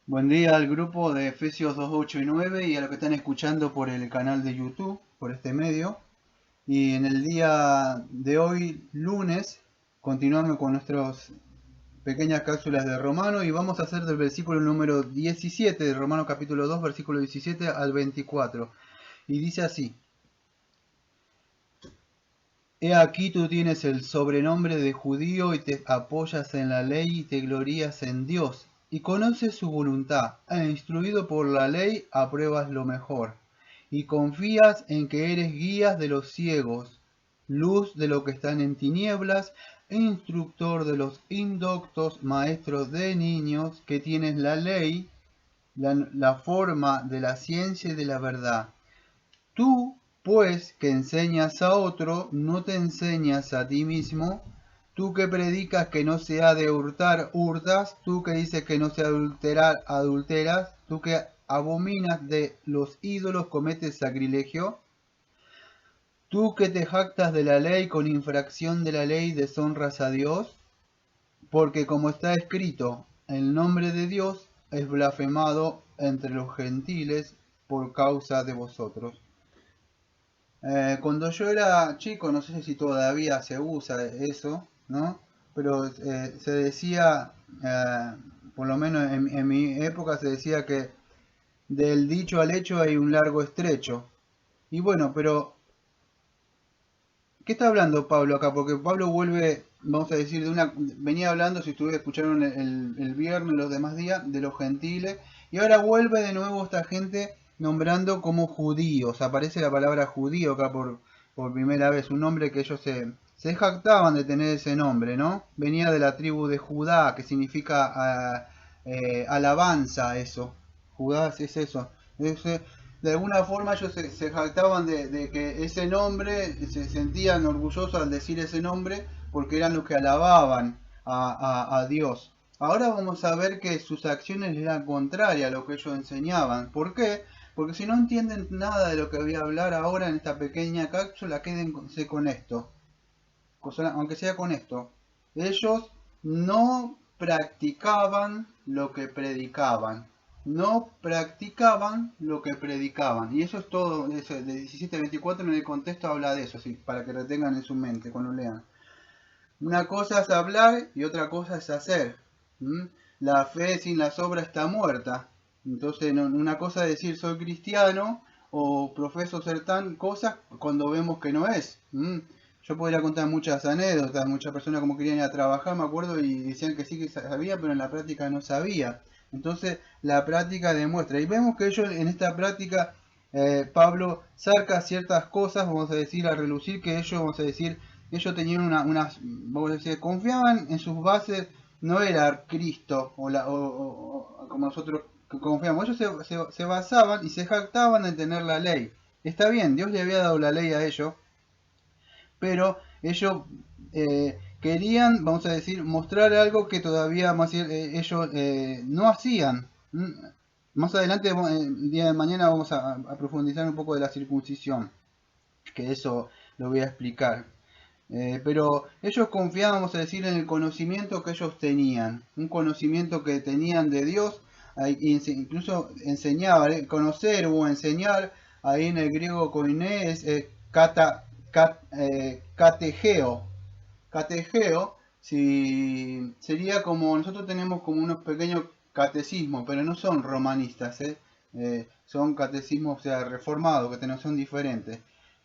Buen día al grupo de Efesios 2, 8 y 9 y a los que están escuchando por el canal de YouTube, por este medio. Y en el día de hoy, lunes, continuamos con nuestras pequeñas cápsulas de Romano y vamos a hacer del versículo número 17 de Romano capítulo 2, versículo 17 al 24. Y dice así: He aquí tú tienes el sobrenombre de judío y te apoyas en la ley y te glorías en Dios, y conoces su voluntad, e instruido por la ley apruebas lo mejor, y confías en que eres guías de los ciegos, luz de los que están en tinieblas, e instructor de los indoctos, maestro de niños, que tienes la ley, la forma de la ciencia y de la verdad. Tú, pues, que enseñas a otro, no te enseñas a ti mismo. Tú que predicas que no se ha de hurtar, hurtas. Tú que dices que no se ha de adulterar, adulteras. Tú que abominas de los ídolos, cometes sacrilegio. Tú que te jactas de la ley, con infracción de la ley deshonras a Dios. Porque como está escrito, el nombre de Dios es blasfemado entre los gentiles por causa de vosotros. Cuando yo era chico, no sé si todavía se usa eso, ¿no? Pero se decía, eh, por lo menos en mi época se decía que del dicho al hecho hay un largo estrecho. Y bueno, pero ¿qué está hablando Pablo acá? Porque Pablo vuelve, vamos a decir, venía hablando, si ustedes escucharon el viernes y los demás días, de los gentiles, y ahora vuelve de nuevo esta gente nombrando como judíos. Aparece la palabra judío acá por primera vez, un nombre que ellos se jactaban de tener ese nombre, ¿no? Venía de la tribu de Judá, que significa alabanza, eso. Judá es eso. De alguna forma ellos se jactaban de que ese nombre, se sentían orgullosos al decir ese nombre porque eran los que alababan a Dios. Ahora vamos a ver que sus acciones eran contrarias a lo que ellos enseñaban. ¿Por qué? Porque si no entienden nada de lo que voy a hablar ahora en esta pequeña cápsula, quédense con esto, aunque sea con esto. Ellos no practicaban lo que predicaban. No practicaban lo que predicaban. Y eso es todo. Eso, de 17 a 24 en el contexto habla de eso, ¿sí? Para que lo tengan en su mente cuando lean. Una cosa es hablar y otra cosa es hacer. ¿Mm? La fe sin las obras está muerta. Entonces, una cosa es decir soy cristiano o profeso ser tan cosas cuando vemos que no es. ¿Mm? Yo podría contar muchas anécdotas, muchas personas como querían ir a trabajar, me acuerdo, y decían que sí que sabía, pero en la práctica no sabía. Entonces, la práctica demuestra. Y vemos que ellos en esta práctica, Pablo saca ciertas cosas, vamos a decir, a relucir, que ellos, vamos a decir, ellos tenían vamos a decir, confiaban en sus bases, no era Cristo o como nosotros confiamos, ellos se basaban y se jactaban en tener la ley. Está bien, Dios le había dado la ley a ellos, pero ellos querían, vamos a decir, mostrar algo que todavía más ellos no hacían. Más adelante, el día de mañana, vamos a profundizar un poco de la circuncisión, que eso lo voy a explicar. Pero ellos confiaban, vamos a decir, en el conocimiento que ellos tenían, un conocimiento que tenían de Dios, incluso enseñaban, conocer o enseñar, ahí en el griego koiné es categeo. Categeo sería como, nosotros tenemos como unos pequeños catecismos, pero no son romanistas, son catecismos, o sea, reformados, que son diferentes.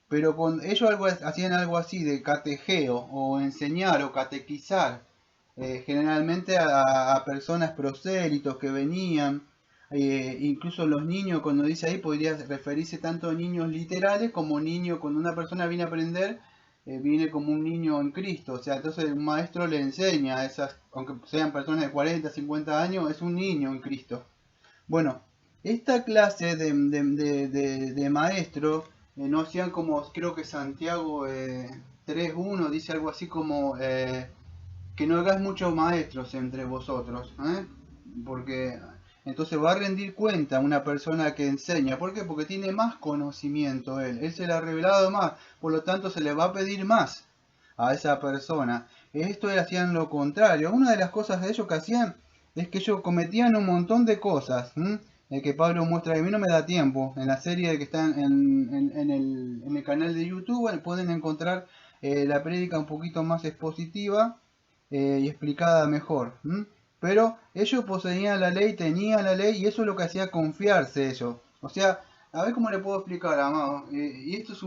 Pero con ellos hacían algo así de categeo o enseñar o catequizar, generalmente a personas prosélitos que venían, incluso los niños, cuando dice ahí, podría referirse tanto a niños literales como niños, cuando una persona viene a aprender, viene como un niño en Cristo. O sea, entonces un maestro le enseña a esas, aunque sean personas de 40, 50 años, es un niño en Cristo. Bueno, esta clase de maestro no hacían como, creo que Santiago 3.1 dice algo así como que no hagáis muchos maestros entre vosotros, porque entonces va a rendir cuenta una persona que enseña. ¿Por qué? Porque tiene más conocimiento él se le ha revelado más, por lo tanto se le va a pedir más a esa persona. Esto hacían lo contrario. Una de las cosas de ellos que hacían es que ellos cometían un montón de cosas, que Pablo muestra, que a mí no me da tiempo. En la serie que está en el canal de YouTube pueden encontrar la prédica un poquito más expositiva y explicada mejor. Pero ellos poseían la ley, tenían la ley y eso es lo que hacía confiarse ellos. O sea, a ver cómo le puedo explicar, amado. Y esto es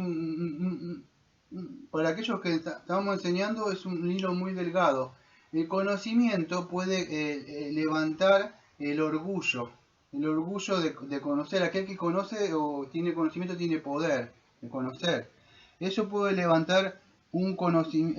para aquellos que estamos enseñando, es un hilo muy delgado. El conocimiento puede levantar el orgullo de conocer. Aquel que conoce o tiene conocimiento tiene poder de conocer. Eso puede levantar el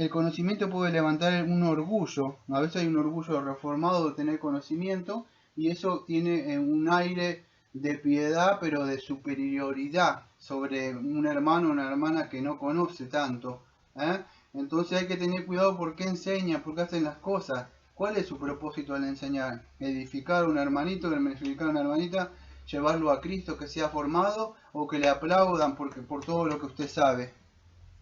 conocimiento puede levantar un orgullo. A veces hay un orgullo reformado de tener conocimiento y eso tiene un aire de piedad, pero de superioridad sobre un hermano o una hermana que no conoce tanto. ¿eh? Entonces hay que tener cuidado por qué enseñan, por qué hacen las cosas. ¿Cuál es su propósito al enseñar? Edificar a un hermanito, edificar a una hermanita, llevarlo a Cristo, que sea formado, o que le aplaudan por todo lo que usted sabe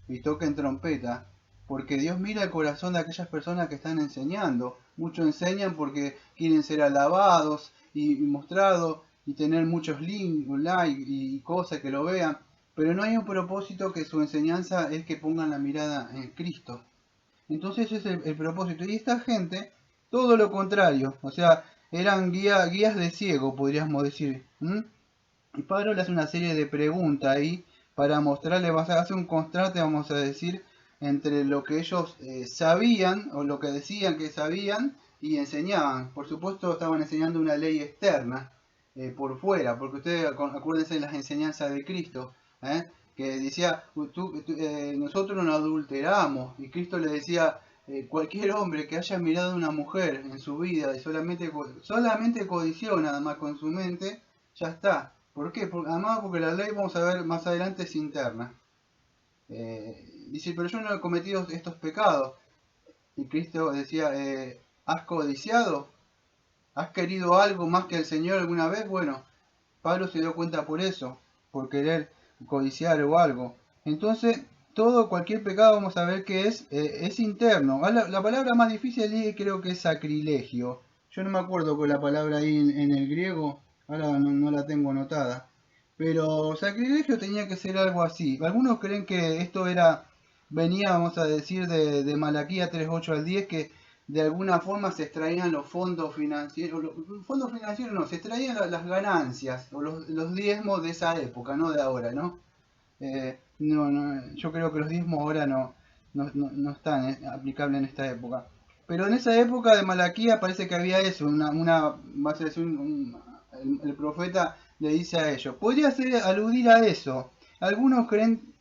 y toquen trompeta, porque Dios mira el corazón de aquellas personas que están enseñando. Muchos enseñan porque quieren ser alabados y mostrados y tener muchos links, like y cosas que lo vean, pero no hay un propósito, que su enseñanza es que pongan la mirada en Cristo. Entonces ese es el propósito. Y esta gente, todo lo contrario, o sea, eran guías de ciego, podríamos decir. Y Pablo le hace una serie de preguntas ahí para mostrarle, hace un contraste, vamos a decir, entre lo que ellos sabían o lo que decían que sabían y enseñaban. Por supuesto estaban enseñando una ley externa por fuera, porque ustedes acuérdense de las enseñanzas de Cristo, que decía, nosotros no adulteramos, y Cristo le decía, cualquier hombre que haya mirado a una mujer en su vida y solamente codició nada más con su mente, ya está. ¿Por qué? Además porque la ley, vamos a ver más adelante, es interna. Dice, pero yo no he cometido estos pecados. Y Cristo decía, ¿has codiciado? ¿Has querido algo más que el Señor alguna vez? Bueno, Pablo se dio cuenta por eso, por querer codiciar o algo. Entonces, cualquier pecado, vamos a ver que es interno. La palabra más difícil ahí creo que es sacrilegio. Yo no me acuerdo con la palabra ahí en el griego, ahora no la tengo anotada. Pero sacrilegio tenía que ser algo así. Algunos creen que esto venía, vamos a decir, de Malaquía 3:8 al 10, que de alguna forma se extraían los fondos financieros, fondos financieros no, se extraían las ganancias o los diezmos de esa época, no de ahora, ¿no? Yo creo que los diezmos ahora no están aplicables en esta época. Pero en esa época de Malaquía parece que había eso, va a decir, el profeta le dice a ellos. Podría ser aludir a eso. Algunos creen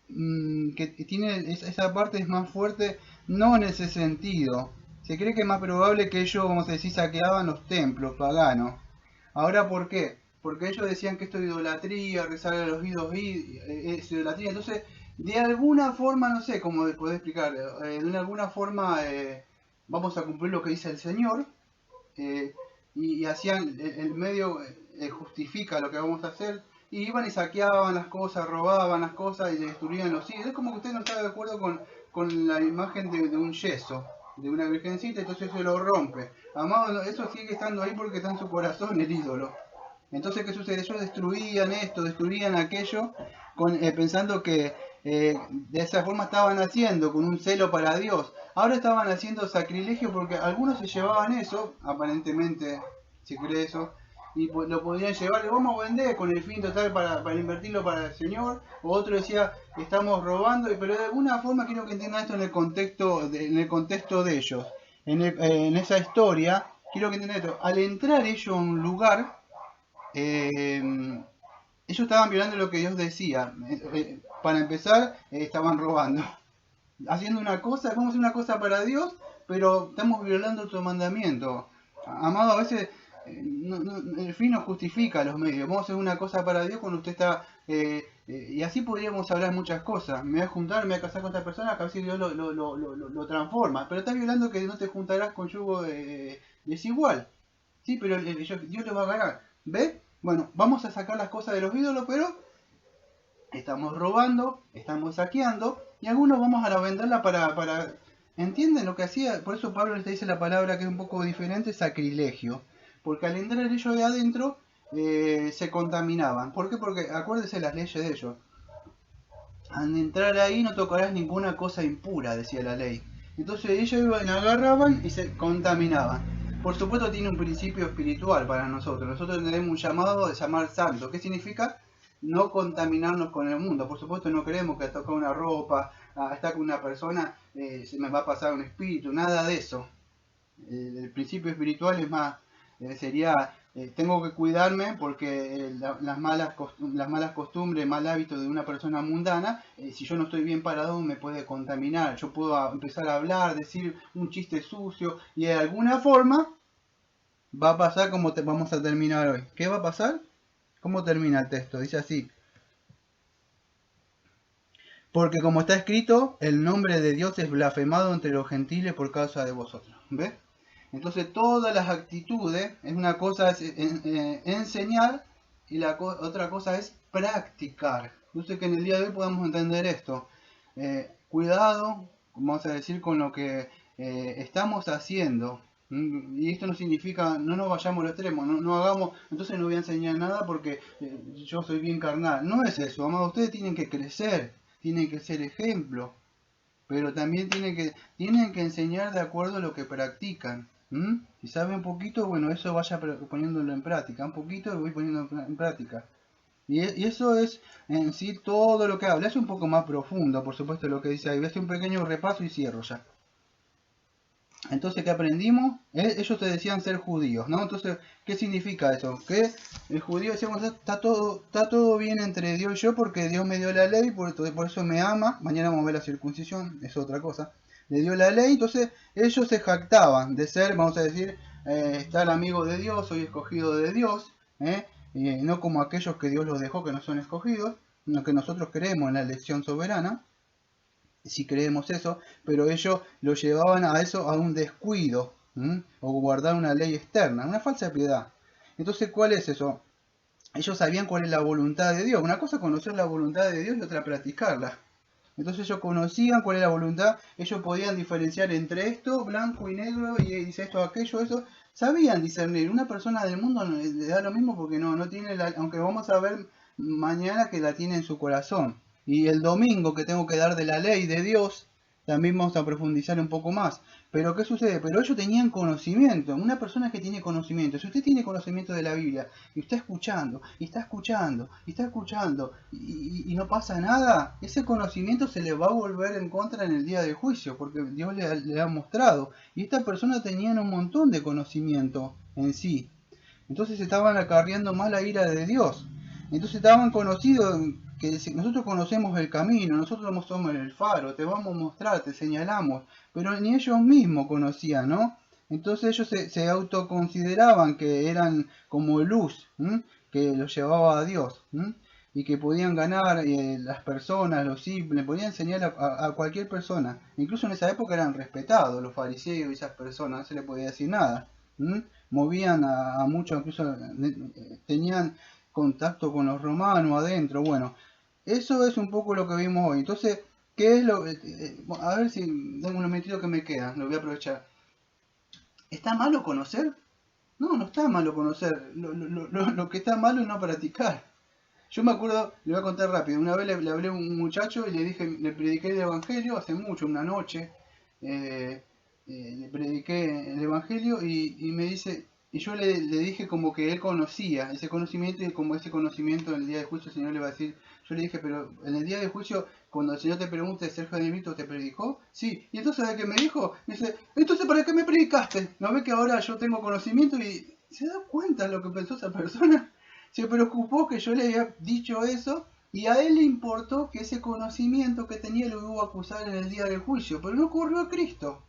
que tiene esa parte es más fuerte, no en ese sentido. Se cree que es más probable que ellos, vamos a decir, saqueaban los templos paganos. Ahora, ¿por qué? Porque ellos decían que esto es idolatría, rezar a los ídolos es idolatría. Entonces, de alguna forma, no sé cómo poder explicar, de alguna forma vamos a cumplir lo que dice el Señor, eh, y hacían, el medio justifica lo que vamos a hacer, y iban y saqueaban las cosas, robaban las cosas y destruían los ídolos. Es como que usted no está de acuerdo con la imagen de un yeso, de una virgencita, entonces se lo rompe. Amado, eso sigue estando ahí porque está en su corazón el ídolo. Entonces, ¿qué sucede? Ellos destruían esto, destruían aquello, pensando que de esa forma estaban haciendo, con un celo para Dios. Ahora estaban haciendo sacrilegio porque algunos se llevaban eso, aparentemente, si cree eso, y lo podían llevar, lo vamos a vender con el fin total para invertirlo para el Señor. O otro decía, estamos robando, pero de alguna forma quiero que entiendan esto en el contexto de ellos. En esa historia, quiero que entiendan esto. Al entrar ellos a un lugar, ellos estaban violando lo que Dios decía. Para empezar, estaban robando. Haciendo una cosa, vamos a hacer una cosa para Dios, pero estamos violando otro mandamiento. Amado, a veces el fin no justifica los medios. Vamos a hacer una cosa para Dios cuando usted está... y así podríamos hablar muchas cosas. Me voy a juntar, me voy a casar con esta persona, que a veces Dios lo transforma. Pero está violando que no te juntarás con yugo desigual. Sí, pero Dios lo va a ganar. ¿Ve? Bueno, vamos a sacar las cosas de los ídolos, pero estamos robando, estamos saqueando, y algunos vamos a venderla ¿Entienden lo que hacía? Por eso Pablo les dice la palabra que es un poco diferente, sacrilegio. Porque al entrar ellos ahí adentro, se contaminaban. ¿Por qué? Porque acuérdense las leyes de ellos. Al entrar ahí no tocarás ninguna cosa impura, decía la ley. Entonces ellos iban, agarraban y se contaminaban. Por supuesto tiene un principio espiritual para nosotros. Nosotros tenemos un llamado de llamar santo. ¿Qué significa? No contaminarnos con el mundo. Por supuesto no queremos que al tocar una ropa, a estar con una persona, se me va a pasar un espíritu, nada de eso. El principio espiritual es más, sería, tengo que cuidarme porque las malas costumbres, mal hábito de una persona mundana, si yo no estoy bien parado me puede contaminar. Yo puedo empezar a hablar, decir un chiste sucio y de alguna forma va a pasar como vamos a terminar hoy. ¿Qué va a pasar? ¿Cómo termina el texto? Dice así. Porque como está escrito, el nombre de Dios es blasfemado entre los gentiles por causa de vosotros. ¿Ves? Entonces todas las actitudes, es una cosa es enseñar y otra cosa es practicar. Entonces que en el día de hoy podamos entender esto. Cuidado, vamos a decir, con lo que estamos haciendo. Y esto no significa, no nos vayamos al extremo, no hagamos, entonces no voy a enseñar nada porque yo soy bien carnal. No es eso, amados, ustedes tienen que crecer, tienen que ser ejemplo, pero también tienen que enseñar de acuerdo a lo que practican. Si sabe un poquito, bueno, eso vaya poniéndolo en práctica, un poquito lo voy poniendo en práctica. Y eso es en sí todo lo que habla, es un poco más profundo, por supuesto, lo que dice ahí. Voy a hacer un pequeño repaso y cierro ya. Entonces, ¿qué aprendimos? Ellos te decían ser judíos, ¿no? Entonces, ¿qué significa eso? Que el judío decíamos, está todo bien entre Dios y yo porque Dios me dio la ley, por eso me ama. Mañana vamos a ver la circuncisión, es otra cosa. Le dio la ley, entonces ellos se jactaban de ser, vamos a decir, estar amigo de Dios, soy escogido de Dios, no como aquellos que Dios los dejó que no son escogidos, sino que nosotros creemos en la elección soberana. Si creemos eso, pero ellos lo llevaban a eso, a un descuido, o guardar una ley externa, una falsa piedad. Entonces, ¿cuál es eso? Ellos sabían cuál es la voluntad de Dios. Una cosa es conocer la voluntad de Dios y otra practicarla. Entonces ellos conocían cuál es la voluntad, ellos podían diferenciar entre esto, blanco y negro, y dice esto, aquello, eso. Sabían discernir. Una persona del mundo le da lo mismo porque no tiene aunque vamos a ver mañana que la tiene en su corazón. Y el domingo que tengo que dar de la ley de Dios, también vamos a profundizar un poco más. Pero ¿qué sucede? Pero ellos tenían conocimiento. Una persona que tiene conocimiento, si usted tiene conocimiento de la Biblia, y está escuchando, y está escuchando, y está escuchando, y no pasa nada, ese conocimiento se le va a volver en contra en el día del juicio, porque Dios le ha mostrado. Y esta persona tenía un montón de conocimiento en sí. Entonces estaban acarreando más la ira de Dios. Entonces estaban conocidos, que nosotros conocemos el camino, nosotros somos el faro, te vamos a mostrar, te señalamos, pero ni ellos mismos conocían, ¿no? Entonces ellos se autoconsideraban que eran como luz, que los llevaba a Dios, y que podían ganar las personas, los simples, podían enseñar a cualquier persona. Incluso en esa época eran respetados los fariseos y esas personas, no se les podía decir nada. Movían a muchos, incluso tenían contacto con los romanos adentro. Bueno, eso es un poco lo que vimos hoy. Entonces, ¿qué es lo? A ver si tengo unos minutitos que me quedan, lo voy a aprovechar. ¿Está malo conocer? No, no está malo conocer. Lo que está malo es no practicar. Yo me acuerdo, le voy a contar rápido. Una vez le hablé a un muchacho y le prediqué el evangelio hace mucho, una noche. Le prediqué el evangelio y me dice, y yo le dije como que él conocía ese conocimiento, y como ese conocimiento en el día de juicio el Señor le va a decir. Yo le dije, pero en el día de juicio, cuando el Señor te pregunte, ¿Sergio de Brito te predicó? Sí. Y entonces, ¿de qué me dijo? Me dice, entonces, ¿para qué me predicaste? ¿No ves que ahora yo tengo conocimiento? Y se da cuenta de lo que pensó esa persona. Se preocupó que yo le había dicho eso, y a él le importó que ese conocimiento que tenía lo iba a acusar en el día del juicio, pero no ocurrió a Cristo.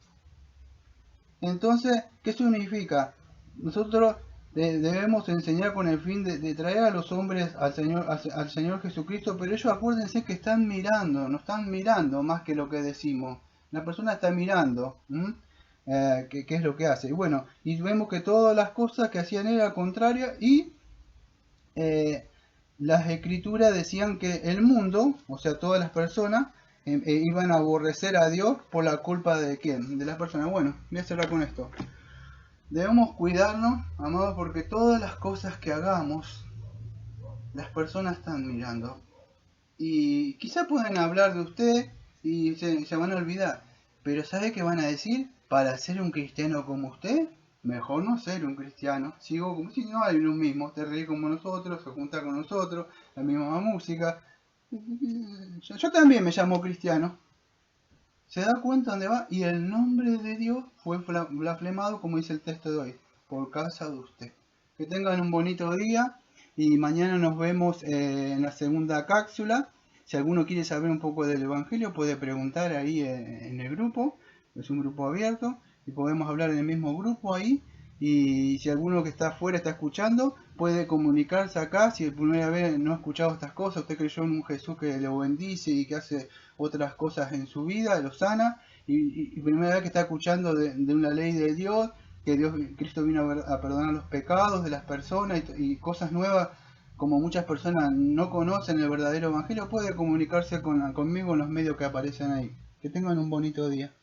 Entonces, ¿qué significa? Nosotros debemos enseñar con el fin de traer a los hombres al Señor Jesucristo, pero ellos acuérdense que están mirando, no están mirando más que lo que decimos. La persona está mirando qué es lo que hace. Y bueno, y vemos que todas las cosas que hacían era contraria, y las escrituras decían que el mundo, o sea, todas las personas, iban a aborrecer a Dios por la culpa de quién, de las personas. Bueno, voy a cerrar con esto. Debemos cuidarnos, amados, porque todas las cosas que hagamos, las personas están mirando. Y quizá pueden hablar de usted y se van a olvidar. Pero ¿sabe qué van a decir? Para ser un cristiano como usted, mejor no ser un cristiano. Sigo como si no hay lo mismo, te reí como nosotros, se junta con nosotros, la misma música. Yo también me llamo cristiano. Se da cuenta dónde va y el nombre de Dios fue blasfemado, como dice el texto de hoy, por causa de usted. Que tengan un bonito día y mañana nos vemos en la segunda cápsula. Si alguno quiere saber un poco del Evangelio puede preguntar ahí en el grupo, es un grupo abierto y podemos hablar en el mismo grupo ahí. Y si alguno que está afuera está escuchando, puede comunicarse acá. Si por primera vez no ha escuchado estas cosas, usted creyó en un Jesús que lo bendice y que hace otras cosas en su vida, lo sana, y primera vez que está escuchando de una ley de Dios, que Cristo vino a perdonar los pecados de las personas y cosas nuevas, como muchas personas no conocen el verdadero evangelio, puede comunicarse conmigo en los medios que aparecen ahí. Que tengan un bonito día.